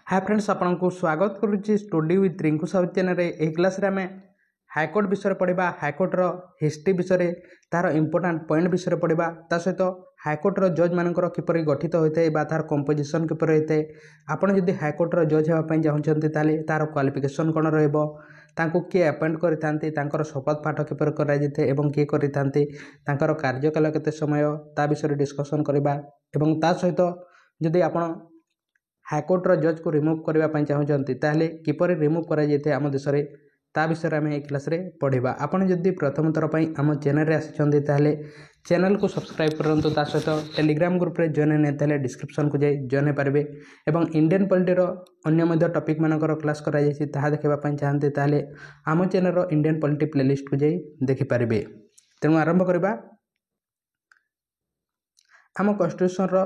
हाय friends आपको स्वागत करुच्ची study with Rinku Sahu channel यह क्लास रे आमे हाईकोर्ट विषय पढ़ा हाईकोर्टर हिस्ट्री विषय तार इंपोर्टाट पॉइंट विषय पढ़ा ता सहित हाईकोर्टर जज मानकर किपर गठित होता है तार कंपोजिशन किपर होता है। आपड़ जदि हाईकोर्टर जज होगापी चाहते तार क्वालिफिकेशन कौन रही किए अपॉइंट करते शपथ पाठ किपर कराई किए करते कार्यकाल केते समय ता विषय डिस्कसन करवा ता सहित जदि आपण हाईकोर्टर जज को रिमूव करने चाहते ताहले किपर रिमूव कर आम देश में ता विषय आम एक क्लास पढ़ा। आपड़ जदि प्रथम थर पर आम चैनल रे आसिचंती ताहले चैनल को सब्सक्राइब करंतु ता सहित टेलीग्राम ग्रुप रे जॉइन नहीं ताहले डिस्क्रिप्शन को जाई जॉइन हो पारे एवं इंडियन पॉलिटी अन्य टॉपिक मानकर क्लास कराई ताहा देखा चाहते ताहले आम चैनल इंडियन पॉलिटी प्लेलिस्ट को जाई देखि पारे। तेणु आरंभ करबा आम कॉन्स्टिट्यूशन रो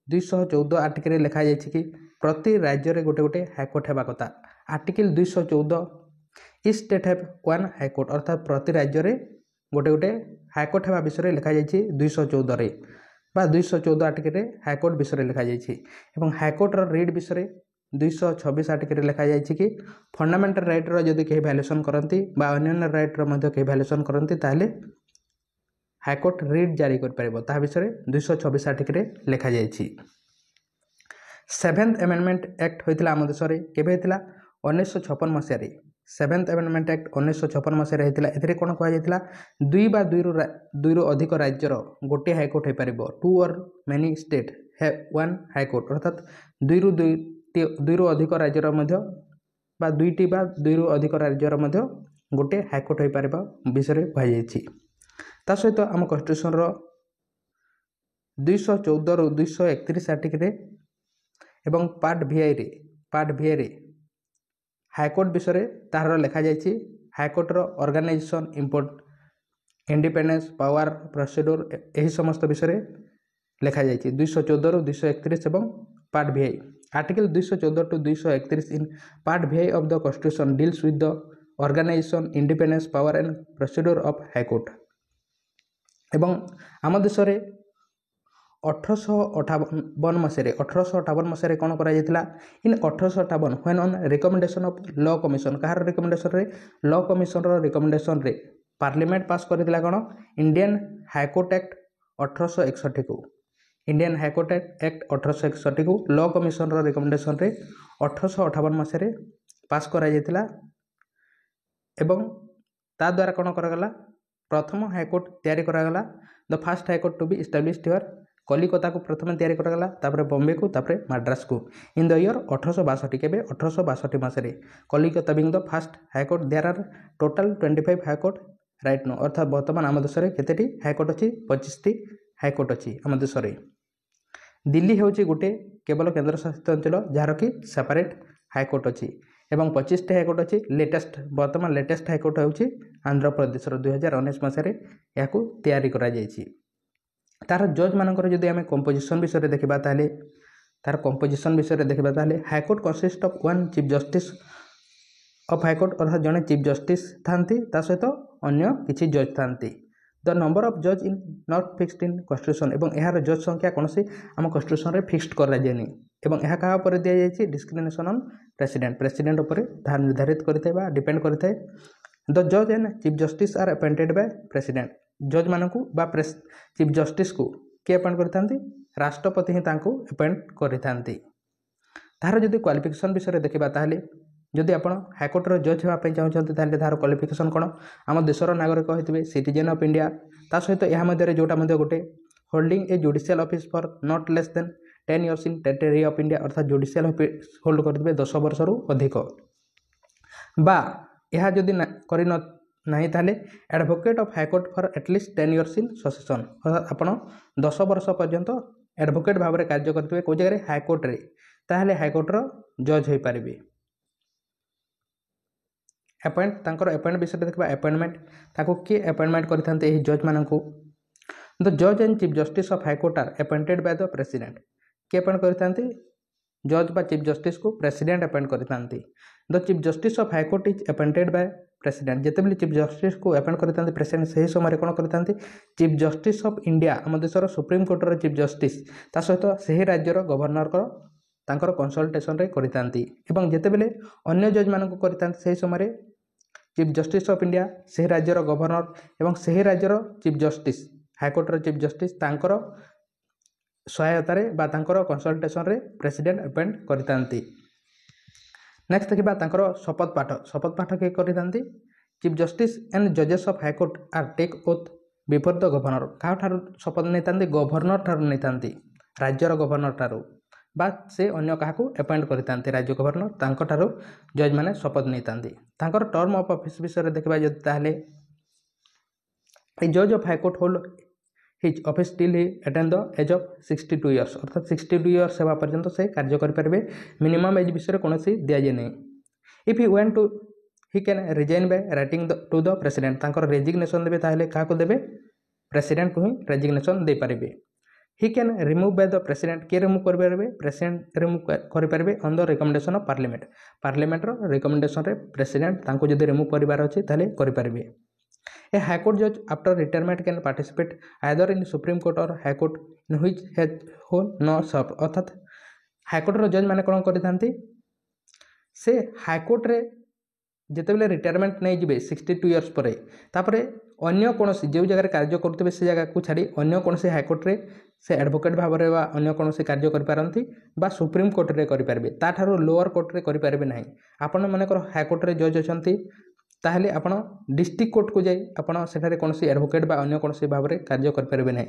214 आर्टिकल लिखा जाए कि प्रति राज्य में गोटे गोटे हाईकोर्ट होगा कथा। Article 214 etch state have one high court अर्थात प्रति राज्य में गोटे गोटे हाईकोर्ट होगा विषय लिखा जाए 214 बा 214 आर्टिकल हाईकोर्ट विषय लिखा जाए। हाईकोर्टर रीड विषय 226 आर्टिकल लिखा जाए कि फंडामेंटल राइट जदि कहीं भायोलेसन करती अन्य राइट कहीं भायोलेसन करती ताहले हाईकोर्ट रीड जारी कर विषय 226 आर्टिकल लिखा जाए। 7th एमेंडमेंट एक्ट होता आम देश में केवे होता 1956 मसीह 7th एमेंडमेंट एक्ट 1956 मसीह होता ए कौन कहला दुई बा दुई अधिक राज्यर गोटे हाईकोर्ट हो पार 2 और many state have one high court अर्थात दुई अधिक राज्यर बा दुईटी बा दुई अधिक राज्यर गोटे हाईकोर्ट हो पार विषय कहुई। ता सहित आम कन्स्टिट्यूशन 214 रु 231 आर्टिकल एवं पार्ट VI रे हाईकोर्ट विषय तार लिखा जाए हाईकोर्टर ऑर्गेनाइजेशन इंडिपेंडेंस पावर प्रोसीड्यूर यही समस्त विषय लिखा जाए 214 रु 231 एवं part VI article 214 to 231 in part VI of the constitution deals with the organisation independence power and procedure of high court. एवं आम देश में 1858 मसीह कौन करा in 1858 when on recommendation of law commission कहार रिकमेंडेशन रे लॉ कमिशन रिकमेंडेशन रे पार्लियामेंट पास करथिला कौन इंडियन हाईकोर्ट एक्ट 1861 को इंडियन हाईकोर्ट एक्ट 1861 को लॉ कमिशन रिकमेंडेशन रे 1858 मसीह पास करा एवं ता द्वारा कौन करागला प्रथम हाईकोर्ट तैयारी करागला the first high court to be established here Calcutta को प्रथम तैयारी करागला तापर बॉम्बे को तापर मद्रास को इन द ईयर 1862 केबे 1862 मसीह Calcutta being the first high court there are total 25 high court right no अर्थात वर्तमान आम देश में केतेटी हाईकोर्ट अच्छी 25टी हाईकोर्ट अच्छी आम देश में। दिल्ली हूँ गोटे केवल केन्द्र शासित अंचल जार कि सेपरेट हाईकोर्ट अच्छी एवं 25टी हाईकोर्ट अच्छी लेटेस्ट वर्तमान लेटेस्ट हाईकोर्ट होउची आंध्र प्रदेश 2019 मसीह या तैयारी करा जायछि। तार जज मानकर जदि आम कंपोजिशन विषय देखा ताले तार कंपोजिशन विषय देखा ताले high court consist of one chief justice of high court अर्थात जड़े चीफ जस्टिस थांती ता सहित अन्य किछि जज थांती। द नंबर ऑफ जज in not fixed in constitution एवं यार जज संख्या कौन सी आम कॉन्स्टिट्यूशन रे फिक्स्ड करा जायनि एवं यह क्या उपर दि जाए डिस्क्रिमिनेशन ऑन प्रेसिडेंट उपर निर्धारित करते डिपेंड करते। द जज and chief justice R appointed by president जज मानू बा चीफ जस्टिस को किए अपॉइंट करथांती राष्ट्रपति ही तांको अपॉइंट करथांती। तार जदि क्वालिफिकेशन विषय देखा ताहले जदि आप हाईकोर्टर जज होगापी चाहते ताहले तार क्वालिफिकेशन कौन आम देशर नागरिक होते सिटीजन ऑफ इंडिया ता सहित यह जोटा गोटे holding a judicial office for not less than 10 years in territory of India अर्थात जुडिशियल ऑफिस होल्ड करते 10 वर्ष रु अधिक बा यह जदि करि नहीं ताहले advocate of high court for at least 10 years in succession अर्थात आप 10 वर्ष पर्यंत एडवोकेट भाव में कार्य करते कौ जगह हाईकोर्ट रे ताहले हाईकोर्टर जज हो पारे। अपॉइंट विषय देखा अपॉइंटमेंट ताको किए अपॉइंटमेंट करते जज मान द जज and chief justice of high court are appointed by the president किए अपॉइंट करते जज बा चीफ जस्टिस को प्रेसिडेंट अपॉइंट करते। The chief justice of high court is appointed by president जितेबाला चीफ जस्टिस को अपॉइंट करते प्रेसिडेंट से समय कौन करते चीफ जस्टिस ऑफ इंडिया आम देशर सुप्रीम कोर्टर चीफ जस्टिस ता सहित से राज्यर गवर्नर ତାଙ୍କର କନସଲଟେସନରେ କରିଥାନ୍ତି ଏବଂ ଯେତେବେଳେ ଅନ୍ୟ ଜଜ୍ମାନଙ୍କୁ କରିଥାନ୍ତି ସେହି ସମୟରେ ଚିଫ୍ ଜଷ୍ଟିସ୍ ଅଫ୍ ଇଣ୍ଡିଆ ସେହି ରାଜ୍ୟର ଗଭର୍ଣ୍ଣର ଏବଂ ସେହି ରାଜ୍ୟର ଚିଫ୍ ଜଷ୍ଟିସ୍ ହାଇକୋର୍ଟର ଚିଫ୍ ଜଷ୍ଟିସ୍ ତାଙ୍କର ସହାୟତାରେ ବା ତାଙ୍କର କନସଲଟେସନରେ ପ୍ରେସିଡେଣ୍ଟ ଆପଏଣ୍ଟ କରିଥାନ୍ତି। ନେକ୍ସଟ ଦେଖିବା ତାଙ୍କର ଶପଥ ପାଠ କିଏ କରିଥାନ୍ତି? ଚିଫ୍ ଜଷ୍ଟିସ୍ ଆଣ୍ଡ ଜଜେସ୍ of high court are take oath before the governor. କାହାଠାରୁ ଶପଥ ନେଇଥାନ୍ତି? ଗଭର୍ଣ୍ଣର ଠାରୁ ନେଇଥାନ୍ତି, ରାଜ୍ୟର ଗଭର୍ଣ୍ଣର ଠାରୁ, ବା ସେ ଅନ୍ୟ କାହାକୁ ଆପଏଣ୍ଟ କରିଥାନ୍ତି ରାଜ୍ୟ ଗଭର୍ଣ୍ଣର, ତାଙ୍କଠାରୁ ଜଜ୍ମାନେ ଶପଥ ନେଇଥାନ୍ତି। ତାଙ୍କର ଟର୍ମ ଅଫ୍ ଅଫିସ୍ ବିଷୟରେ ଦେଖିବା ଯଦି ତାହେଲେ ଏ ଜଜ୍ of high court hold his office till Hi attain the age of 62 years, ଅର୍ଥାତ୍ 62 ଇୟର୍ସ ହେବା ପର୍ଯ୍ୟନ୍ତ ସେ କାର୍ଯ୍ୟ କରିପାରିବେ। ମିନିମମ୍ ଏଜ୍ ବିଷୟରେ କୌଣସି ଦିଆଯାଏ ନାହିଁ। If he went to he can resign by writing to the president, ତାଙ୍କର ରେଜିଗ୍ନେସନ୍ ଦେବେ, ତାହେଲେ କାହାକୁ ଦେବେ? ପ୍ରେସିଡେଣ୍ଟକୁ ହିଁ ରେଜିଗ୍ନେସନ୍ ଦେଇପାରିବେ। He can remove by the president, କିଏ ରିମୁଭ୍ କରିପାରିବେ? ପ୍ରେସିଡେଣ୍ଟ ରିମୁଭ୍ କରିପାରିବେ on the recommendation of parliament, ପାର୍ଲିମେଣ୍ଟର ରେକମେଣ୍ଡେସନ୍ରେ ପ୍ରେସିଡେଣ୍ଟ ତାଙ୍କୁ ଯଦି ରିମୁଭ୍ କରିବାର ଅଛି ତାହେଲେ କରିପାରିବେ। A high court judge after retirement can participate either in Supreme Court or High Court in which has no served, अर्थात हाईकोर्टर जज मैंने कौन करते से हाईकोर्टे जितेबाला रिटायरमेंट नहीं जी 62 इयर्स पर तापर अन्य कौन जो जगह कार्य करुवे से जगह को छाड़ी अन्य कौन हाईकोर्टे से एडवोकेट भाव में अन्य कौन कार्य करपारती बा सुप्रीम कोर्टे करेंगे ताठार लोअर कोर्टे करेंगे ना। आपण मनकर हाईकोर्टे जज अच्छा ताहले आपण डिस्ट्रिक्ट कोर्ट को जाई आपण सेठारे कौन एडवोकेट बा अन्य कौन भाव में कार्य करेंगे ना।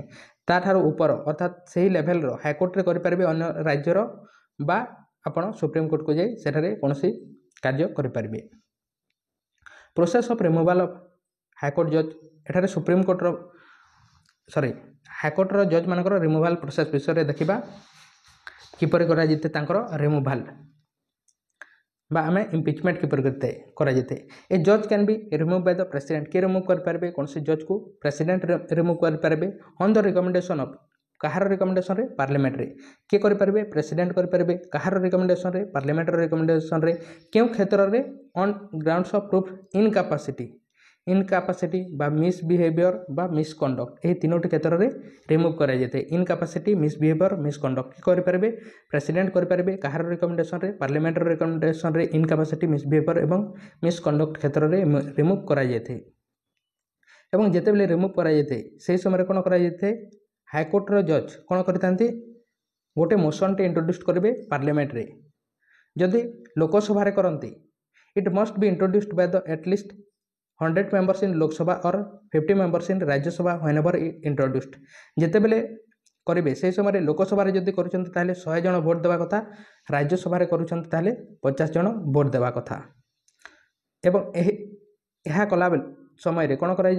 ताठार ऊपर अर्थात सही लेवल हाईकोर्टे करेंगे अन्य राज्यर बा आपण सुप्रीम कोर्ट को जाई सेठारे कौन कार्य करेंगे। Process of removal of high court जज एठारे सुप्रीम कोर्टर हाईकोर्टर जज मानकर रिमूवल प्रोसेस विषय देखा किपर रिमूवल बा आम इम्पिचमेंट किपर करते। ए जज can be remove by the president, किए रिमूव करेंगे कौन जज को प्रेसिडेंट रिमूव करेंगे on the recommendation of Kahar recommendation रे पार्लियामेंट रे किए करेंगे प्रेसिडेंट करेंगे कहार रिकमेंडेशन रे पार्लियामेंट रिकमेंडेशन रे क्यों क्षेत्र में ऑन ग्राउंड्स ऑफ प्रूफ इनकापासिटी बा मिसबिहेवियर बा मिसकंडक्ट यही तीनोटी क्षेत्र में रिमूव कराइए। इनकापासिटी मिसबिहेवियर मिसकंडक्ट करेंगे प्रेसिडेंट करेंगे कहार रिकमेंडेशन रे पार्लियामेंट रिकमेंडेशन रे इनकापासिटी मिसबिहेवियर एवं मिसकंडक्ट क्षेत्र में रिमूव कराइए। एवं जितेबाला रिमूव कराइए से समय कौन कराइए हाईकोर्टर जज कौन करते गोटे मोशन टे इंट्रोड्यूस करेंगे पार्लियामेंट रे जदि लोकसभा करती it must be introduced by the at least 100 members in Lok Sabha और 50 members in Rajya Sabha whenever introduced. जितेबाला करेंगे से समय लोकसभा जदि करुँच 100 जन भोट देवा कथा, राज्यसभा करुँच 50 जन भोट देवा कथा। एवं यह कला समय कौन कर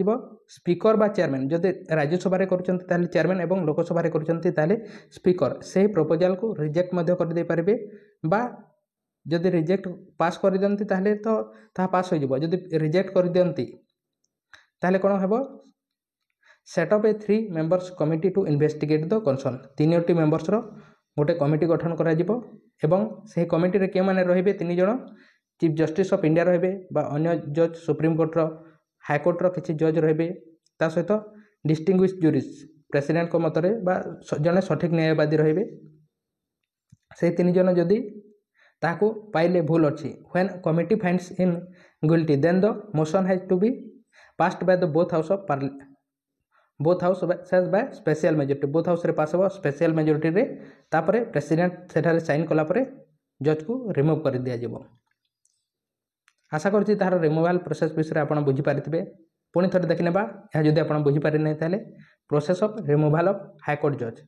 स्पीकर बा चेयरमैन जदि राज्यसभा करुँच चेयरमैन एवं लोकसभा करुँच स्पीकर से प्रपोजाल को रिजेक्ट कर पारे बा जदि रिजेक्ट पास कर दियंती ताहले तो ता पास हो जिवो। जदि रिजेक्ट कर दियंती ताहले कोन हेबो set up a 3 members committee to investigate the concern, 3टी मेंबर्स रो गोटे कमिटी गठन करा जिवो एवं से कमिटी रे के माने रहिबे 3 जण चीफ जस्टिस ऑफ इंडिया रहिबे बा अन्य जज सुप्रीम कोर्ट रो हाई कोर्ट रो किछि जज रहिबे ता सहित डिस्टिंग्विश जूरिस प्रेसिडेंट को मतरे बा जने सठिक न्यायवादी रहिबे। से 3 जण जदि ताकू पाइले भूल अच्छी when committee finds in guilty then the motion has to be passed by the both houses by special majority, both house रे पास हो स्पेशल मेजोरिटी रे तापरे प्रेसिडेंट सेठारे साइन कला परे जज को रिमूव कर दिया जिवो। आशा करछि तार रिमूवल प्रोसेस विषय आपण बुझी पारिथिबे। पुणी थरे देखि नेबा या जदि आपण बुझी पारि नै ताले process of removal of high court जज।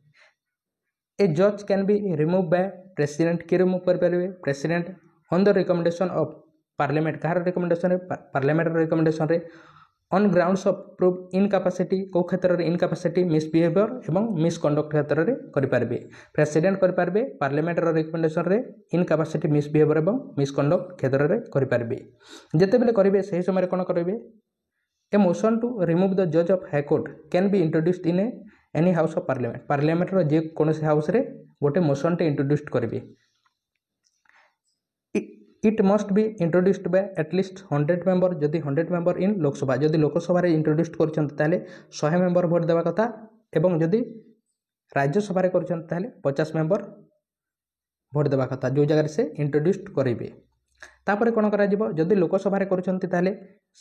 ए जज can be remove by president, किए रिमूव करेंगे president on the recommendation of parliament Kahar recommendation रे पार्लियामेंट रिकमेंडेशन रे ऑन ग्राउंड्स ऑफ प्रूफ इनकापासिटी को क्षेत्र में इनकापासिटी मिसबिहेवियर एवं मिसकंडक्ट क्षेत्र में करेंगे प्रेसिडेंट करेंगे पार्लियामेंट रिकमेंडेशन रे इनकापासिटी मिसबिहेवियर एवं मिसकंडक्ट क्षेत्र में करेंगे। जितेबाला करेंगे से समय कौन करेंगे a motion to remove the जज of high court can be introduced in any house of parliament, parliament रो जे कौन हाउस रे गोटे मोशन टे इंट्रोड्यूस करेंगे। It must be introduced by at least 100 member जदि 100 मेंबर इन लोकसभा जदि लोकसभा रे इंट्रोड्यूस करछन ताले 100 मेंबर भोट देवा कथा एवं जदि राज्यसभा रे करछन ताले 50 मेंबर ଭୋଟ୍ ଦେବା କଥା ଯେଉଁ ଜାଗାରେ ସେ ଇଣ୍ଟ୍ରୋଡ୍ୟୁସ୍ କରିବେ। ତାପରେ କ'ଣ କରାଯିବ, ଯଦି ଲୋକସଭାରେ କରୁଛନ୍ତି ତାହେଲେ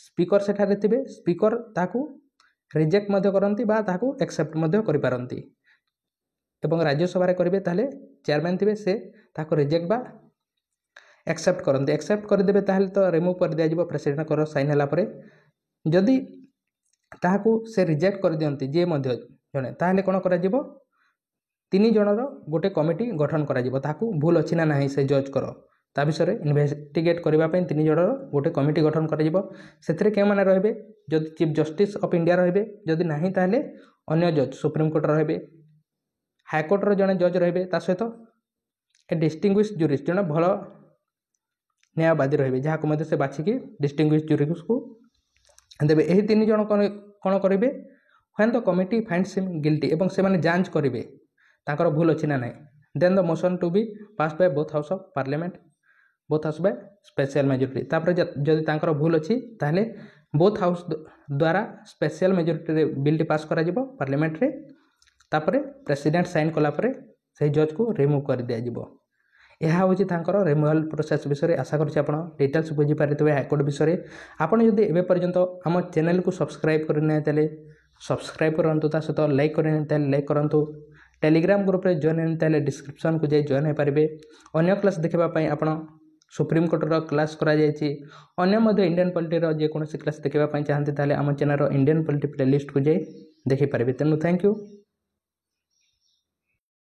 ସ୍ପିକର ସେଠାରେ ଥିବେ, ସ୍ପିକର ତାହାକୁ ରିଜେକ୍ଟ ମଧ୍ୟ କରନ୍ତି ବା ତାହାକୁ ଆକ୍ସେପ୍ଟ ମଧ୍ୟ କରିପାରନ୍ତି। ଏବଂ ରାଜ୍ୟସଭାରେ କରିବେ ତାହେଲେ ଚେୟାରମ୍ୟାନ୍ ଥିବେ, ସେ ତାହାକୁ ରିଜେକ୍ଟ ବା ଆକ୍ସେପ୍ଟ କରନ୍ତି। ଆକ୍ସେପ୍ଟ କରିଦେବେ ତାହେଲେ ତ ରିମୁଭ୍ କରିଦିଆଯିବ ପ୍ରେସିଡେଣ୍ଟଙ୍କର ସାଇନ୍ ହେଲା ପରେ। ଯଦି ତାହାକୁ ସେ ରିଜେକ୍ଟ କରିଦିଅନ୍ତି ଯିଏ ମଧ୍ୟ ଜଣେ, ତାହେଲେ କ'ଣ କରାଯିବ, 3 ଜଣର ଗୋଟେ କମିଟି ଗଠନ କରାଯିବ। ତାହାକୁ ଭୁଲ ଅଛି ନା ନାହିଁ ସେ ଜଜ୍ଙ୍କର ତା ବିଷୟରେ ଇନଭେଷ୍ଟିଗେଟ୍ କରିବା ପାଇଁ 3 ଜଣର ଗୋଟେ କମିଟି ଗଠନ କରାଯିବ। ସେଥିରେ କେଉଁମାନେ ରହିବେ, ଯଦି ଚିଫ୍ ଜଷ୍ଟିସ୍ ଅଫ୍ ଇଣ୍ଡିଆ ରହିବେ, ଯଦି ନାହିଁ ତାହେଲେ ଅନ୍ୟ ଜଜ୍ ସୁପ୍ରିମକୋର୍ଟର ରହିବେ, ହାଇକୋର୍ଟର ଜଣେ ଜଜ୍ ରହିବେ, ତା ସହିତ ଏ ଡିଷ୍ଟିଂଗୁଇଶ୍ ଜୁରିଷ୍ଟ ଜଣେ ଭଲ ନ୍ୟାୟବାଦୀ ରହିବେ, ଯାହାକୁ ମଧ୍ୟ ସେ ବାଛିକି ଡିଷ୍ଟିଂଗୁଇଶ୍ ଜୁରିଷ୍ଟକୁ ଦେବେ। ଏହି 3 ଜଣ କ'ଣ କରିବେ, when the committee finds him guilty, ଏବଂ ସେମାନେ ଯାଞ୍ଚ କରିବେ ତାଙ୍କର ଭୁଲ ଅଛି ନା ନାହିଁ। Then the motion to be pass by both house of parliament, both house by special majority. ତାପରେ ଯଦି ତାଙ୍କର ଭୁଲ ଅଛି ତାହେଲେ ବୋଥ୍ ହାଉସ୍ ଦ୍ୱାରା ସ୍ପେଶିଆଲ ମେଜରିଟିରେ ବିଲ୍ଟି ପାସ୍ କରାଯିବ ପାର୍ଲାମେଣ୍ଟରେ। ତାପରେ ପ୍ରେସିଡେଣ୍ଟ ସାଇନ୍ କଲା ପରେ ସେହି ଜଜ୍କୁ ରିମୁଭ୍ କରିଦିଆଯିବ। ଏହା ହେଉଛି ତାଙ୍କର ରିମୁଭାଲ୍ ପ୍ରୋସେସ୍ ବିଷୟରେ। ଆଶା କରୁଛି ଆପଣ ଡିଟେଲ୍ସ ବୁଝିପାରିଥିବେ ହାଇକୋର୍ଟ ବିଷୟରେ। ଆପଣ ଯଦି ଏବେ ପର୍ଯ୍ୟନ୍ତ ଆମ ଚ୍ୟାନେଲକୁ ସବସ୍କ୍ରାଇବ୍ କରିନାହିଁ ତାହେଲେ ସବସ୍କ୍ରାଇବ୍ କରନ୍ତୁ, ତା ସହିତ ଲାଇକ୍ କରିନାହିଁ ତାହେଲେ ଲାଇକ୍ କରନ୍ତୁ। ଟେଲିଗ୍ରାମ ଗ୍ରୁପ୍ରେ ଜଏନ୍ ହେଇନି ତାହେଲେ ଡିସ୍କ୍ରିପ୍ସନ୍କୁ ଯାଇ ଜଏନ୍ ହୋଇପାରିବେ। ଅନ୍ୟ କ୍ଲାସ୍ ଦେଖିବା ପାଇଁ ଆପଣ ସୁପ୍ରିମକୋର୍ଟର କ୍ଲାସ୍ କରାଯାଇଛି, ଅନ୍ୟ ମଧ୍ୟ ଇଣ୍ଡିଆନ୍ ପଲିଟିର ଯେକୌଣସି କ୍ଲାସ୍ ଦେଖିବା ପାଇଁ ଚାହାନ୍ତି ତାହେଲେ ଆମ ଚ୍ୟାନେଲର ଇଣ୍ଡିଆନ୍ ପଲିଟି ପ୍ଲେଲିଷ୍ଟକୁ ଯାଇ ଦେଖିପାରିବେ। ତେଣୁ ଥ୍ୟାଙ୍କ ୟୁ।